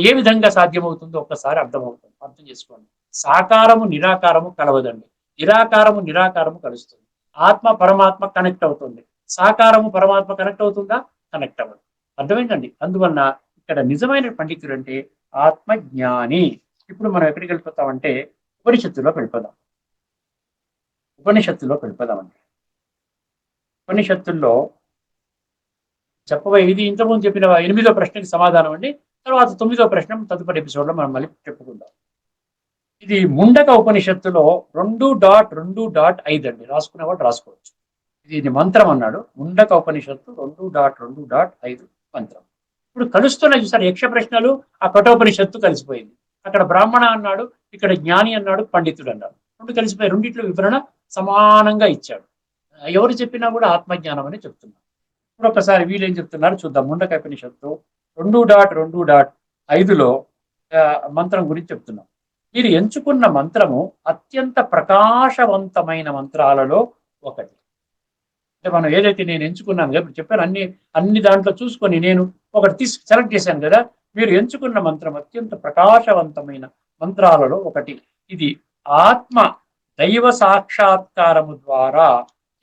ఏ విధంగా సాధ్యమవుతుందో ఒక్కసారి అర్థం చేసుకోండి. సాకారము నిరాకారము కలవదండి, నిరాకారము నిరాకారము కలుస్తుంది. ఆత్మ పరమాత్మ కనెక్ట్ అవుతుంది, సాకారము పరమాత్మ కనెక్ట్ అవుతుందా? కనెక్ట్ అవ్వదు. అర్థమైందండి. అందువలన ఇక్కడ నిజమైన పండితుడు అంటే ఆత్మజ్ఞాని. ఇప్పుడు మనం ఎక్కడికి వెళ్ళిపోతామంటే ఉపనిషత్తులోకి వెళ్ళిపోదాం. వెళ్ళిపోదామండి. ఉపనిషత్తుల్లో చెప్పబోయే ఇది ఇంతకుముందు చెప్పిన 8వ ప్రశ్నకి సమాధానం అండి. తర్వాత 9వ ప్రశ్న తదుపరి ఎపిసోడ్లో మనం మళ్ళీ చెప్పుకుందాం. ఇది ముండక ఉపనిషత్తులో 2.2.5 అండి. రాసుకునేవాడు రాసుకోవచ్చు. ఇది మంత్రం అన్నాడు. ముండక ఉపనిషత్తు 2.2.5 మంత్రం. ఇప్పుడు కలుస్తున్న చూసారు యక్ష ప్రశ్నలు, ఆ కఠోపనిషత్తు కలిసిపోయింది. అక్కడ బ్రాహ్మణ అన్నాడు, ఇక్కడ జ్ఞాని అన్నాడు, పండితుడు అన్నాడు. రెండు కలిసిపోయి రెండిట్లో వివరణ సమానంగా ఇచ్చాడు. ఎవరు చెప్పినా కూడా ఆత్మజ్ఞానం అని చెప్తున్నారు. ఇప్పుడు ఒకసారి వీళ్ళేం చెప్తున్నారు చూద్దాం. ముండక ఉపనిషత్తు 2.2.5లో మంత్రం గురించి చెప్తున్నాం. మీరు ఎంచుకున్న మంత్రము అత్యంత ప్రకాశవంతమైన మంత్రాలలో ఒకటి. అంటే మనం ఏదైతే నేను ఎంచుకున్నాను కదా, ఇప్పుడు చెప్పాను, అన్ని దాంట్లో చూసుకొని నేను ఒకటి సెలెక్ట్ చేశాను కదా. మీరు ఎంచుకున్న మంత్రం అత్యంత ప్రకాశవంతమైన మంత్రాలలో ఒకటి. ఇది ఆత్మ దైవ సాక్షాత్కారము ద్వారా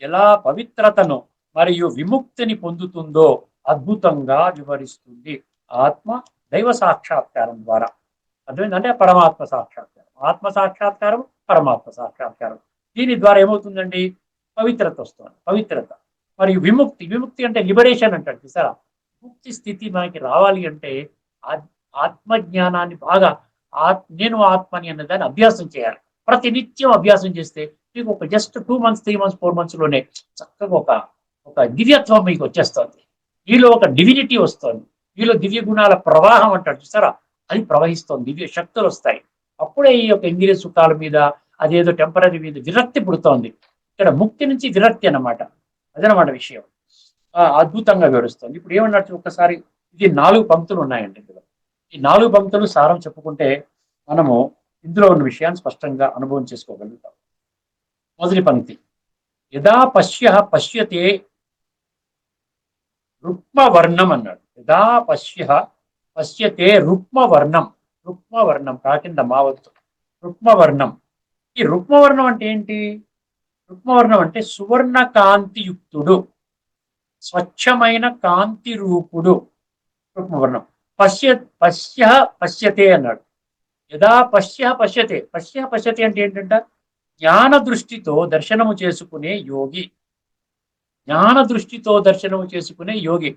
ఎలా పవిత్రతను మరియు విముక్తిని పొందుతుందో అద్భుతంగా వివరిస్తుంది. ఆత్మ దైవ సాక్షాత్కారం ద్వారా. అర్థమైందంటే పరమాత్మ సాక్షాత్కారం, ఆత్మ సాక్షాత్కారం, పరమాత్మ సాక్షాత్కారం. దీని ద్వారా ఏమవుతుందండి? పవిత్రత వస్తుంది. పవిత్రత మరియు విముక్తి. విముక్తి అంటే లిబరేషన్ అంటాడు చూసారా. ముక్తి స్థితి మనకి రావాలి అంటే ఆత్మజ్ఞానాన్ని బాగా నేను ఆత్మని అన్నదాన్ని అభ్యాసం చేయాలి. ప్రతి నిత్యం అభ్యాసం చేస్తే మీకు ఒక జస్ట్ 2 months 3 months 4 months లోనే చక్కగా ఒక దివ్యత్వం మీకు వచ్చేస్తుంది. మీలో ఒక డివినిటీ వస్తుంది. మీలో దివ్య గుణాల ప్రవాహం అంటాడు చూసారా, అది ప్రవహిస్తుంది. దివ్య శక్తులు వస్తాయి. అప్పుడే ఈ యొక్క ఇంద్రియ సుఖాల మీద, అదేదో టెంపరీ మీద విరక్తి పుడుతోంది. ఇక్కడ ముక్తి నుంచి విరక్తి అన్నమాట. అదనమాట విషయం. అద్భుతంగా వివరిస్తుంది. ఇప్పుడు ఏమన్నట్టు ఒక్కసారి ఇది 4 పంక్తులు ఉన్నాయండి. ఇందులో ఈ 4 పంక్తులు సారం చెప్పుకుంటే మనము ఇందులో ఉన్న విషయాన్ని స్పష్టంగా అనుభవం చేసుకోగలుగుతాం. మొదటి పంక్తి, యదా పశ్యతే రుక్మవర్ణం అన్నాడు. యదా పశ్యతే రుక్మవర్ణం. రుక్మవర్ణం కాకింద మావత్తు. రుక్మవర్ణం. ఈ రుక్మవర్ణం అంటే ఏంటి? రుక్మవర్ణం అంటే సువర్ణ కాంతియుక్తుడు, స్వచ్ఛమైన కాంతి రూపుడు. రుక్మవర్ణం. పశ్యతే అన్నాడు. యదా పశ్యతే అంటే ఏంటంట? జ్ఞాన దృష్టితో దర్శనము చేసుకునే యోగి. జ్ఞాన దృష్టితో దర్శనము చేసుకునే యోగి.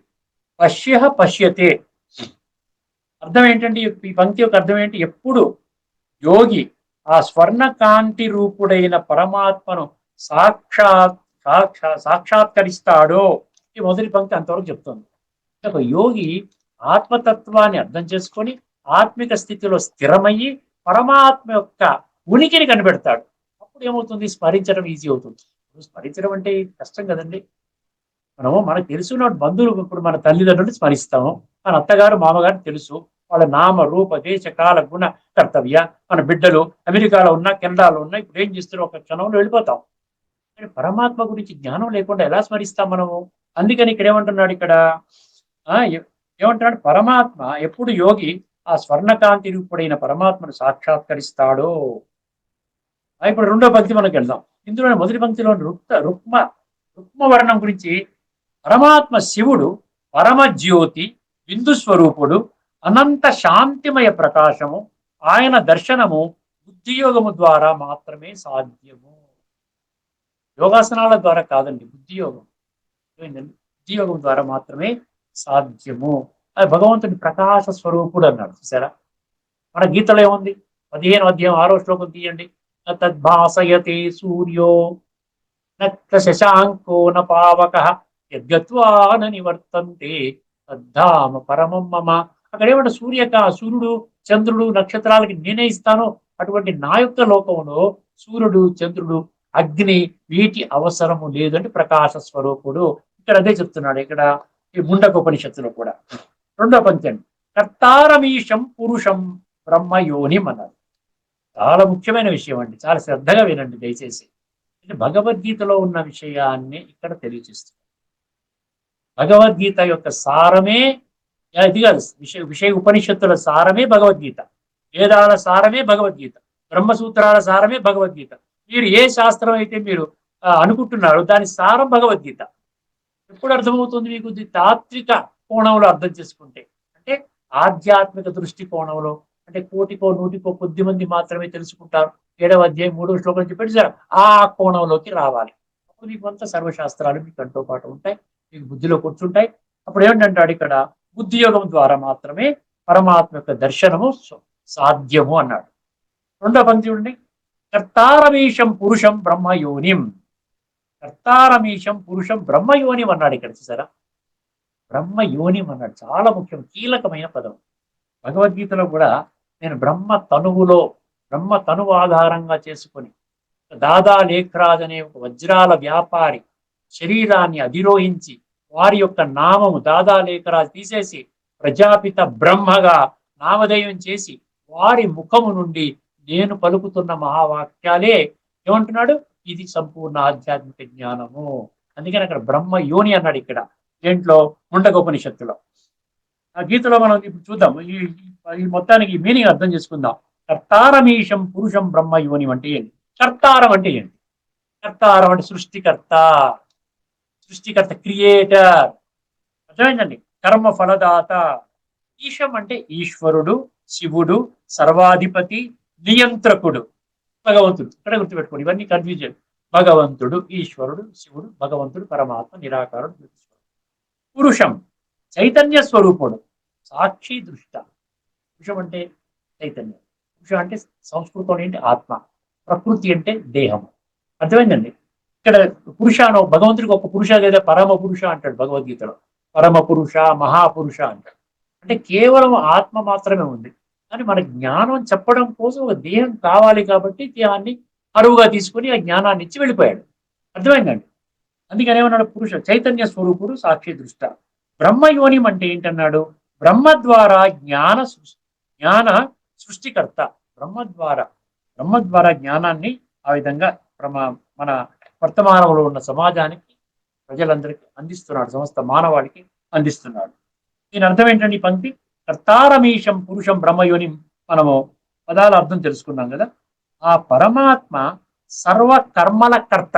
పశ్యతే అర్థం ఏంటండి? ఈ పంక్తి యొక్క అర్థం ఏంటి? ఎప్పుడు యోగి ఆ స్వర్ణ కాంతి రూపుడైన పరమాత్మను సాక్షాత్కరిస్తాడో. ఈ మొదటి పంక్తి అంతవరకు చెప్తుంది. ఒక యోగి ఆత్మతత్వాన్ని అర్థం చేసుకొని ఆత్మిక స్థితిలో స్థిరమయ్యి పరమాత్మ యొక్క ఉనికిని కనిపెడతాడు. అప్పుడు ఏమవుతుంది? స్మరించడం ఈజీ అవుతుంది. స్మరించడం అంటే కష్టం కదండి. మనకు తెలుసున్న బంధువులు, ఇప్పుడు మన తల్లిదండ్రులు స్మరిస్తాము, మన అత్తగారు మామగారు తెలుసు, వాళ్ళ నామ రూప దేశ కాల గుణ కర్తవ్య. మన బిడ్డలు అమెరికాలో ఉన్నా కెనడాలో ఉన్నా ఇప్పుడు ఏం చేస్తున్నాం, ఒక క్షణంలో వెళ్ళిపోతాం. కానీ పరమాత్మ గురించి జ్ఞానం లేకుండా ఎలా స్మరిస్తాం మనము? అందుకని ఇక్కడ ఏమంటున్నాడు, ఇక్కడ ఏమంటున్నాడు, పరమాత్మ ఎప్పుడు యోగి ఆ స్వర్ణకాంతి రూపుడైన పరమాత్మను సాక్షాత్కరిస్తాడో. ఇప్పుడు రెండో పంక్తి మనకు వెళ్దాం. ఇందులో మొదటి పంక్తిలో రుక్మ వర్ణం గురించి, పరమాత్మ శివుడు పరమజ్యోతి బిందు స్వరూపుడు, అనంత శాంతిమయ ప్రకాశము. ఆయన దర్శనము బుద్ధియోగము ద్వారా మాత్రమే సాధ్యము. యోగాసనాల ద్వారా కాదండి, బుద్ధియోగం. బుద్ధియోగం ద్వారా మాత్రమే సాధ్యము. అది భగవంతుని ప్రకాశ స్వరూపుడు అన్నాడు. చూసారా? మన గీతలో ఏముంది? 15వ అధ్యాయం 6వ శ్లోకం తీయండి. తద్భాసయతే సూర్యో నత్ర శశాంకో న పావక యద్గత్వా న నివర్తంతే తద్ధామ పరమం మమ. అక్కడ ఏమంటే సూర్యుడు చంద్రుడు నక్షత్రాలకి నేనే ఇస్తాను. అటువంటి నా యొక్క లోకంలో సూర్యుడు చంద్రుడు అగ్ని వీటి అవసరము లేదు అంటే ప్రకాశ స్వరూపుడు. ఇక్కడ అదే చెప్తున్నాడు ఇక్కడ ఈ ముండకోపనిషత్తులో కూడా. రెండో పంక్తి, కర్తారమీశం పురుషం బ్రహ్మయోనిం అన్నారు. చాలా ముఖ్యమైన విషయం అండి, చాలా శ్రద్ధగా వినండి దయచేసి. అంటే భగవద్గీతలో ఉన్న విషయాన్ని ఇక్కడ తెలియజేస్తుంది. భగవద్గీత యొక్క సారమే ఇది కాదు, విషయ ఉపనిషత్తుల సారమే భగవద్గీత, వేదాల సారమే భగవద్గీత, బ్రహ్మసూత్రాల సారమే భగవద్గీత. మీరు ఏ శాస్త్రం అయితే మీరు అనుకుంటున్నారో దాని సారం భగవద్గీత. ఎప్పుడు అర్థమవుతుంది మీకు? తాత్విక కోణంలో అర్థం చేసుకుంటే, అంటే ఆధ్యాత్మిక దృష్టి కోణంలో, అంటే కోటికో నూటికో కొద్ది మంది మాత్రమే తెలుసుకుంటారు. 7వ అధ్యాయం 3వ శ్లోకం చెప్పాడు సార్, ఆ కోణంలోకి రావాలి. అప్పుడు మీకు అంతా సర్వశాస్త్రాలు మీకు కంటో పాటు ఉంటాయి, మీకు బుద్ధిలో కూర్చుంటాయి. అప్పుడు ఏమిటంటాడు ఇక్కడ, బుద్ధియోగం ద్వారా మాత్రమే పరమాత్మ యొక్క దర్శనము సాధ్యము అన్నాడు. రెండో పంక్తి చూడండి, కర్తారమీశం పురుషం బ్రహ్మయోనిం. కర్తారమీశం పురుషం బ్రహ్మయోనిం అన్నాడు ఇక్కడ. చూసారా? బ్రహ్మయోనిం అన్నాడు. చాలా ముఖ్యం, కీలకమైన పదం. భగవద్గీతలో కూడా నేను బ్రహ్మ తనువు ఆధారంగా చేసుకొని దాదా లేఖరాజ్ అనే ఒక వజ్రాల వ్యాపారి శరీరాన్ని అధిరోహించి వారి యొక్క నామము దాదా లేఖరాజ్ తీసేసి ప్రజాపిత బ్రహ్మగా నామధేయం చేసి వారి ముఖము నుండి నేను పలుకుతున్న మహావాక్యాలే ఏమంటున్నాడు, ఇది సంపూర్ణ ఆధ్యాత్మిక జ్ఞానము. అందుకని అక్కడ బ్రహ్మ యోని అన్నాడు ఇక్కడ, దేంట్లో? ముండకోపనిషత్తులో. ఆ గీతలో మనం ఇప్పుడు చూద్దాం, ఈ మొత్తానికి మీనింగ్ అర్థం చేసుకుందాం. కర్తారమీశం పురుషం బ్రహ్మ యోని అంటే ఏంటి? కర్తారం అంటే ఏంటి? కర్తారం అంటే సృష్టికర్త, క్రియేటర్. అర్థమైందండి? కర్మ ఫలదాత. ఈశం అంటే ఈశ్వరుడు, శివుడు, సర్వాధిపతి, నియంత్రకుడు, భగవంతుడు. ఇక్కడ గుర్తుపెట్టుకోండి, ఇవన్నీ కన్ఫ్యూజన్. భగవంతుడు, ఈశ్వరుడు, శివుడు, భగవంతుడు, పరమాత్మ, నిరాకారుడు. పురుషం చైతన్య స్వరూపుడు, సాక్షి దృష్ట. పురుషం అంటే చైతన్యం. పురుషం అంటే సంస్కృతం ఏంటి? ఆత్మ. ప్రకృతి అంటే దేహం. అర్థమైందండి? ఇక్కడ పురుషాను భగవంతుడికి ఒక పురుష లేదా పరమ పురుష అంటాడు భగవద్గీతలో. పరమ పురుష, మహాపురుష అంటాడు. అంటే కేవలం ఆత్మ మాత్రమే ఉంది, కానీ మన జ్ఞానం చెప్పడం కోసం ఒక దేహం కావాలి కాబట్టి దేహాన్ని అరువుగా తీసుకుని ఆ జ్ఞానాన్ని ఇచ్చి వెళ్ళిపోయాడు. అర్థమైందండి? అందుకని ఏమన్నాడు? పురుష చైతన్య స్వరూపుడు, సాక్షి దృష్ట. బ్రహ్మయోనిం అంటే ఏంటన్నాడు? బ్రహ్మ ద్వారా జ్ఞాన సృష్టికర్త. బ్రహ్మ ద్వారా జ్ఞానాన్ని ఆ విధంగా మన వర్తమానంలో ఉన్న సమాజానికి, ప్రజలందరికీ అందిస్తున్నాడు, సమస్త మానవాళికి అందిస్తున్నాడు. దీని అర్థం ఏంటండి? ఈ పంక్తి కర్తారమీశం పురుషం బ్రహ్మయోనిం, మనము పదాల అర్థం తెలుసుకున్నాం కదా. ఆ పరమాత్మ సర్వకర్మల కర్త,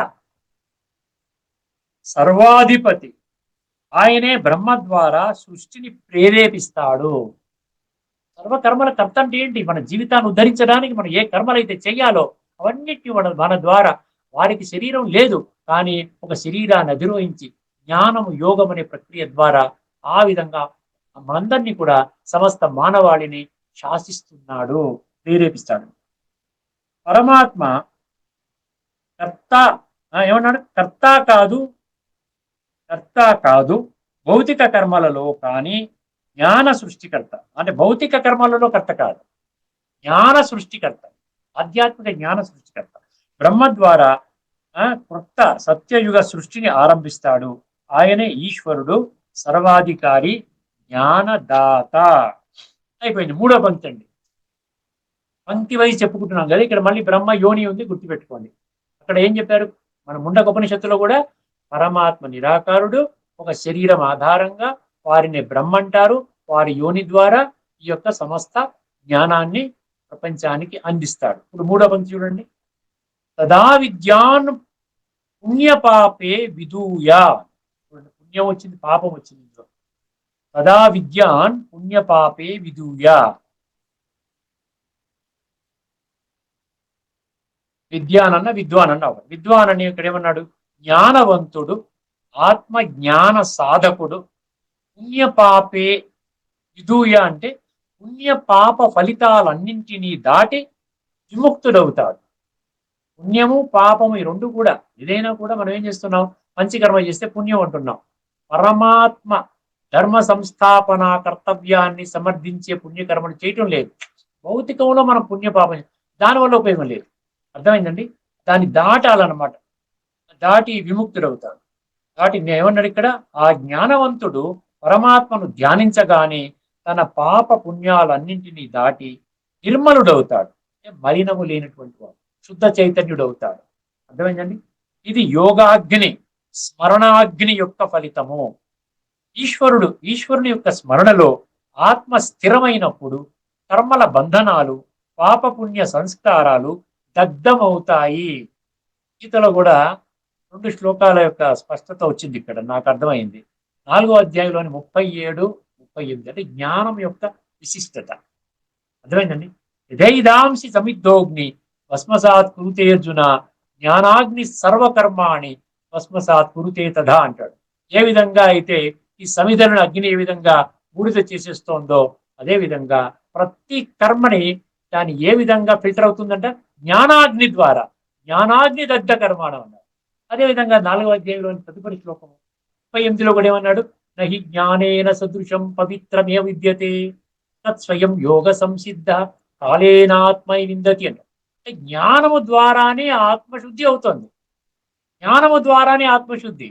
సర్వాధిపతి. ఆయనే బ్రహ్మ ద్వారా సృష్టిని ప్రేరేపిస్తాడు. సర్వకర్మల కర్త అంటే ఏంటి? మన జీవితాన్ని ఉద్ధరించడానికి మనం ఏ కర్మలైతే చెయ్యాలో అవన్నిటిని మన ద్వారా, వారికి శరీరం లేదు కానీ ఒక శరీరాన్ని అధిరోహించి జ్ఞానము, యోగం అనే ప్రక్రియ ద్వారా ఆ విధంగా మనందరినీ కూడా, సమస్త మానవాళిని శాసిస్తున్నాడు, ప్రేరేపిస్తాడు. పరమాత్మ కర్త ఏమన్నాడు? కర్త కాదు భౌతిక కర్మలలో కానీ జ్ఞాన సృష్టికర్త. అంటే భౌతిక కర్మలలో కర్త కాదు, జ్ఞాన సృష్టికర్త, ఆధ్యాత్మిక జ్ఞాన సృష్టికర్త. బ్రహ్మ ద్వారా కొత్త సత్యయుగ సృష్టిని ఆరంభిస్తాడు. ఆయనే ఈశ్వరుడు, సర్వాధికారి, జ్ఞానదాత. అయిపోయింది. మూడో పంక్తి అండి. పంక్తి వైజ్ చెప్పుకుంటున్నాం కదా, ఇక్కడ మళ్ళీ బ్రహ్మ యోని ఉంది, గుర్తుపెట్టుకోండి. అక్కడ ఏం చెప్పారు మన ముండకోపనిషత్తులో కూడా? పరమాత్మ నిరాకారుడు, ఒక శరీరం ఆధారంగా వారిని బ్రహ్మ అంటారు. వారి యోని ద్వారా ఈ యొక్క సమస్త జ్ఞానాన్ని ప్రపంచానికి అందిస్తాడు. ఇప్పుడు మూడో పంక్తి చూడండి. తదా విద్యాన్ పుణ్యపాపే విదూయ. పుణ్యం వచ్చింది, పాపం వచ్చింది ఇందులో. తదా విద్యాన్ పుణ్యపాపే విదూయ. విద్యానన్న విద్వాన్ అన్న. విద్వాన్ అని ఇక్కడ ఏమన్నాడు? జ్ఞానవంతుడు, ఆత్మ జ్ఞాన సాధకుడు. పుణ్యపాపే విదూయ అంటే పుణ్య పాప ఫలితాలన్నింటినీ దాటి విముక్తుడవుతాడు. పుణ్యము పాపము ఈ రెండు కూడా, ఏదైనా కూడా మనం ఏం చేస్తున్నాం? మంచి కర్మ చేస్తే పుణ్యం అంటున్నాం. పరమాత్మ ధర్మ సంస్థాపన కర్తవ్యాన్ని సమర్థించే పుణ్యకర్మలు చేయటం లేదు. భౌతికంలో మనం పుణ్యపాపం దానివల్ల ఉపయోగం లేదు. అర్థమైందండి? దాన్ని దాటాలన్నమాట. దాటి విముక్తుడవుతాడు. దాటి ఏమన్నాడు ఇక్కడ? ఆ జ్ఞానవంతుడు పరమాత్మను ధ్యానించగానే తన పాప పుణ్యాలన్నింటినీ దాటి నిర్మలుడవుతాడు. మలినము లేనటువంటి వాడు, శుద్ధ చైతన్యుడవుతాడు. అర్థమైందండి? ఇది యోగాగ్ని, స్మరణాగ్ని యొక్క ఫలితము. ఈశ్వరుని యొక్క స్మరణలో ఆత్మ స్థిరమైనప్పుడు కర్మల బంధనాలు, పాపపుణ్య సంస్కారాలు దగ్ధమవుతాయి. గీతలో కూడా 2 శ్లోకాల యొక్క స్పష్టత వచ్చింది ఇక్కడ, నాకు అర్థమైంది. 4వ అధ్యాయంలోని 37, 38 అంటే జ్ఞానం యొక్క విశిష్టత. అర్థమైందండి? యథైదాంసి సమిద్ధోగ్ని భస్మసాత్ కురుతే అర్జున, జ్ఞానాగ్ని సర్వకర్మాణి భస్మసాత్ కురుతే తథా అంటాడు. ఏ విధంగా అయితే ఈ సమిధలను అగ్ని ఏ విధంగా బూడిద చేసేస్తోందో, అదే విధంగా ప్రతి కర్మని దాన్ని ఏ విధంగా ఫిల్టర్ అవుతుందంట? జ్ఞానాగ్ని ద్వారా. జ్ఞానాగ్ని దగ్ధ కర్మాణం అన్నాడు. అదేవిధంగా 4వ అధ్యాయంలోని తదుపరి శ్లోకము 38లో కూడా ఏమన్నాడు? నహి జ్ఞానేన సదృశం పవిత్రమే విద్యతే తత్స్వయం యోగ సంసిద్ధ కాలేనాత్మై విందతి అన్నాడు. అంటే జ్ఞానము ద్వారానే ఆత్మశుద్ధి అవుతుంది. జ్ఞానము ద్వారానే ఆత్మశుద్ధి.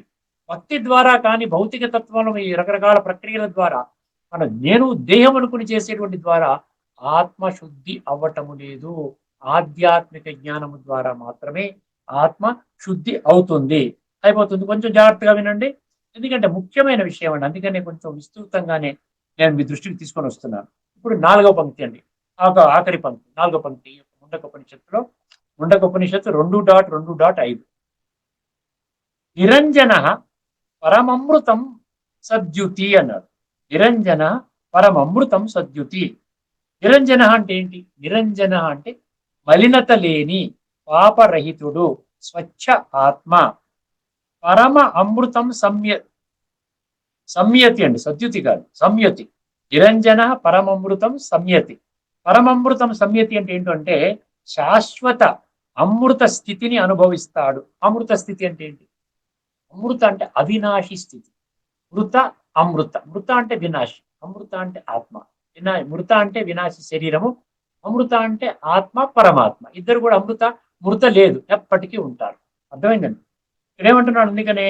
భక్తి ద్వారా కానీ, భౌతిక తత్వంలో ఈ రకరకాల ప్రక్రియల ద్వారా మన నేను దేహం అనుకుని చేసేటువంటి ద్వారా ఆత్మశుద్ధి అవ్వటము లేదు. ఆధ్యాత్మిక జ్ఞానము ద్వారా మాత్రమే ఆత్మ శుద్ధి అవుతుంది, అయిపోతుంది. కొంచెం జాగ్రత్తగా వినండి, ఎందుకంటే ముఖ్యమైన విషయం అండి. అందుకనే కొంచెం విస్తృతంగానే నేను మీ దృష్టికి తీసుకొని వస్తున్నాను. ఇప్పుడు 4వ పంక్తి అండి, ఆఖరి పంక్తి, 4వ పంక్తి ముండకోపనిషత్తులో. ముండకోపనిషత్తు 2.2.5. నిరంజన పరమమృతం సద్యుతి అన్నాడు. నిరంజన పరమమృతం సద్యుతి. నిరంజన అంటే ఏంటి? నిరంజన అంటే మలినత లేని, పాపరహితుడు, స్వచ్ఛ ఆత్మ. పరమ అమృతం సంయతి అండి, సద్యుతి కాదు, సంయతి. నిరంజన పరమమృతం సంయతి. పరమమృతం సంయతి అంటే ఏంటంటే శాశ్వత అమృత స్థితిని అనుభవిస్తాడు. అమృత స్థితి అంటే ఏంటి? అమృత అంటే అవినాశి స్థితి. మృత అమృత. మృత అంటే వినాశి, అమృత అంటే ఆత్మ. మృత అంటే వినాశి శరీరము, అమృత అంటే ఆత్మ పరమాత్మ. ఇద్దరు కూడా అమృత మృత లేదు, ఎప్పటికీ ఉంటారు. అర్థమైందండి? ఇక్కడేమంటున్నాడు? అందుకనే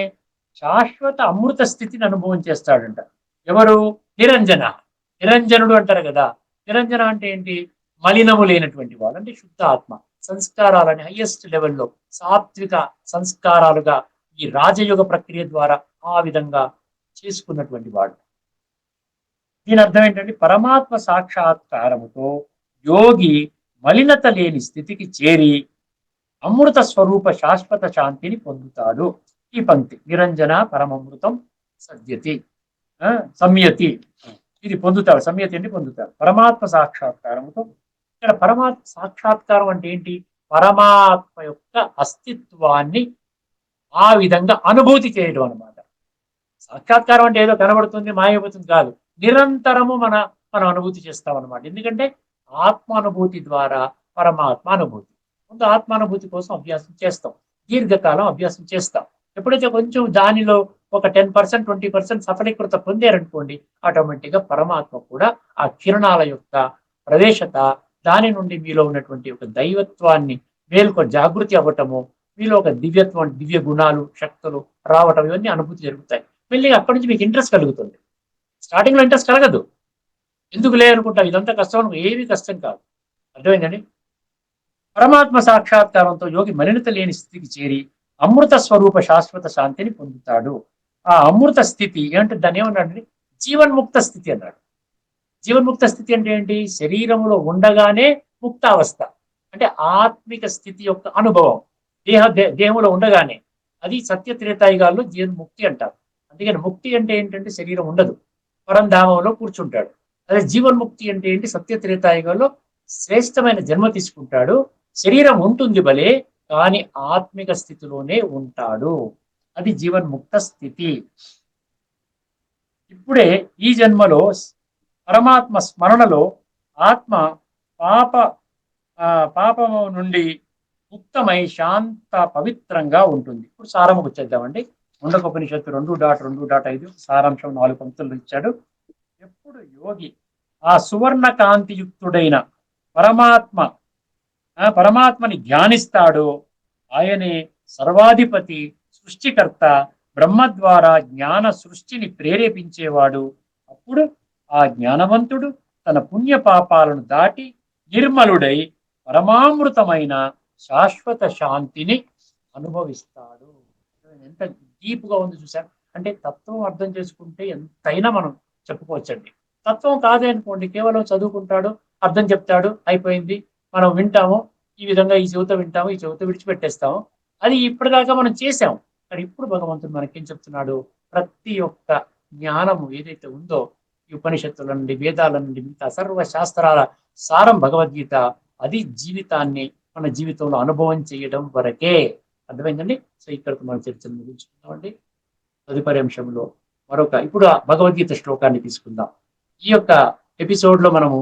శాశ్వత అమృత స్థితిని అనుభవం చేస్తాడంట. ఎవరు? నిరంజన. నిరంజనుడు అంటారు కదా. నిరంజన అంటే ఏంటి? మలినము లేనటువంటి వాడు, అంటే శుద్ధ ఆత్మ. సంస్కారాలని హైయెస్ట్ లెవెల్లో సాత్విక సంస్కారాలుగా ఈ రాజయోగ ప్రక్రియ ద్వారా ఆ విధంగా చేసుకున్నటువంటి వాడు. దీని అర్థం ఏంటంటే పరమాత్మ సాక్షాత్కారముతో యోగి మలినత లేని స్థితికి చేరి అమృత స్వరూప శాశ్వత శాంతిని పొందుతాడు. ఈ పంక్తి నిరంజన పరమమృతం సద్యతి సంయతి, ఇది పొందుతాడు. సంయతి అంటే పొందుతాడు పరమాత్మ సాక్షాత్కారముతో. ఇక్కడ పరమాత్మ సాక్షాత్కారం అంటే ఏంటి? పరమాత్మ యొక్క అస్తిత్వాన్ని ఆ విధంగా అనుభూతి చేయడం అనమాట. సాక్షాత్కారం అంటే ఏదో కనబడుతుంది మాయపోతుంది కాదు, నిరంతరము మనం అనుభూతి చేస్తాం అనమాట. ఎందుకంటే ఆత్మానుభూతి ద్వారా పరమాత్మ అనుభూతి. ముందు ఆత్మానుభూతి కోసం అభ్యాసం చేస్తాం, దీర్ఘకాలం అభ్యాసం చేస్తాం. ఎప్పుడైతే కొంచెం దానిలో ఒక 10% 20% సఫలీకృత పొందారనుకోండి, ఆటోమేటిక్ గా పరమాత్మ కూడా ఆ కిరణాల యొక్క ప్రవేశత, దాని నుండి మీలో ఉన్నటువంటి ఒక దైవత్వాన్ని జాగృతి అవ్వటము, మీలో ఒక దివ్యత్వం, దివ్య గుణాలు, శక్తులు రావటం, ఇవన్నీ అనుభూతి జరుగుతాయి. మెల్లిగా అక్కడి నుంచి మీకు ఇంట్రెస్ట్ కలుగుతుంది. స్టార్టింగ్ లో ఇంట్రెస్ట్ కలగదు, ఎందుకు లే అనుకుంటాం, ఇదంతా కష్టం, ఏమీ కష్టం కాదు. అర్థమైందండి? పరమాత్మ సాక్షాత్కారంతో యోగి మలినత లేని స్థితికి చేరి అమృత స్వరూప శాశ్వత శాంతిని పొందుతాడు. ఆ అమృత స్థితి ఏంటంటే దాన్ని ఏమన్నాడు? జీవన్ముక్త స్థితి అన్నాడు. జీవన్ముక్త స్థితి అంటే ఏంటి? శరీరంలో ఉండగానే ముక్తావస్థ, అంటే ఆత్మిక స్థితి యొక్క అనుభవం. దేహంలో ఉండగానే, అది సత్య త్రేతాయుగాల్లో జీవన్ముక్తి అంటారు. అందుకని ముక్తి అంటే ఏంటంటే శరీరం ఉండదు, పరంధామంలో కూర్చుంటాడు. అదే జీవన్ముక్తి అంటే ఏంటి? సత్య త్రేతాయుగాల్లో శ్రేష్టమైన జన్మ తీసుకుంటాడు, శరీరం ఉంటుంది భలే, కానీ ఆత్మిక స్థితిలోనే ఉంటాడు. అది జీవన్ముక్త స్థితి. ఇప్పుడే ఈ జన్మలో పరమాత్మ స్మరణలో ఆత్మ పాప పాపము నుండి ముక్తమై శాంత పవిత్రంగా ఉంటుంది. ఇప్పుడు సారముకు వచ్చేద్దామండి. ముండకోపనిషత్తు 2.2.5 సారాంశం 4 పంక్తులు ఇచ్చాడు. ఎప్పుడు యోగి ఆ సువర్ణ కాంతియుక్తుడైన పరమాత్మని ధ్యానిస్తాడో, ఆయనే సర్వాధిపతి, సృష్టికర్త, బ్రహ్మ ద్వారా జ్ఞాన సృష్టిని ప్రేరేపించేవాడు. అప్పుడు ఆ జ్ఞానవంతుడు తన పుణ్య పాపాలను దాటి నిర్మలుడై పరమామృతమైన శాశ్వత శాంతిని అనుభవిస్తాడు. ఎంత డీప్ గా ఉంది చూసారు. అంటే తత్వం అర్థం చేసుకుంటే ఎంతైనా మనం చెప్పుకోవచ్చండి. తత్వం కాదే అనుకోండి, కేవలం చదువుకుంటాడు, అర్థం చెప్తాడు, అయిపోయింది, మనం వింటాము, ఈ విధంగా ఈ చెవితో వింటాము, ఈ చెవితో విడిచిపెట్టేస్తాము. అది ఇప్పటిదాకా మనం చేసాం. కానీ ఇప్పుడు భగవంతుడు మనకేం చెప్తున్నాడు? ప్రతి ఒక్క జ్ఞానము ఏదైతే ఉందో, ఈ ఉపనిషత్తుల నుండి, వేదాల నుండి, మిగతా సర్వ శాస్త్రాల సారం భగవద్గీత, అది జీవితాన్ని మన జీవితంలో అనుభవం చేయడం వరకే. అర్థమైందండి? సో ఇక్కడికి మన చర్చను ముగించుకుందామండి. తదుపరి అంశంలో ఇప్పుడు భగవద్గీత శ్లోకాన్ని తీసుకుందాం. ఈ యొక్క ఎపిసోడ్ లో మనము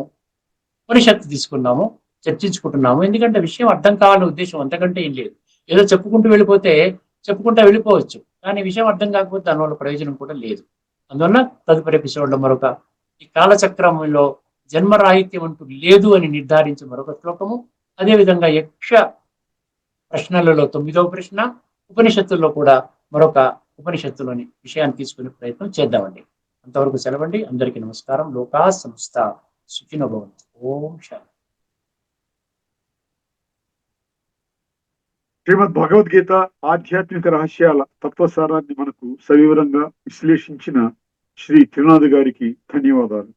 ఉపనిషత్తు తీసుకున్నాము, చర్చించుకుంటున్నాము. ఎందుకంటే విషయం అర్థం కావాలనే ఉద్దేశం, అంతకంటే ఏం లేదు. ఏదో చెప్పుకుంటూ వెళ్ళిపోవచ్చు, కానీ విషయం అర్థం కాకపోతే దానివల్ల ప్రయోజనం కూడా లేదు. అందువల్ల తదుపరి ఎపిసోడ్ లో ఈ కాలచక్రంలో జన్మరాహిత్యం అంటూ లేదు అని నిర్ధారించి మరొక శ్లోకము, అదేవిధంగా యక్ష ప్రశ్నలలో 9వ ప్రశ్న, ఉపనిషత్తుల్లో కూడా మరొక ఉపనిషత్తులోని విషయాన్ని తీసుకునే ప్రయత్నం చేద్దామండి. అంతవరకు సెలవండి. అందరికీ నమస్కారం. లోకా సంస్థ సుఖినో భవంతు. ఓం శాంతి. శ్రీమద్ భగవద్గీత ఆధ్యాత్మిక రహస్యాల తత్వసారాన్ని మనకు సవివరంగా విశ్లేషించిన శ్రీ తిరునాథ్ గారికి ధన్యవాదాలు.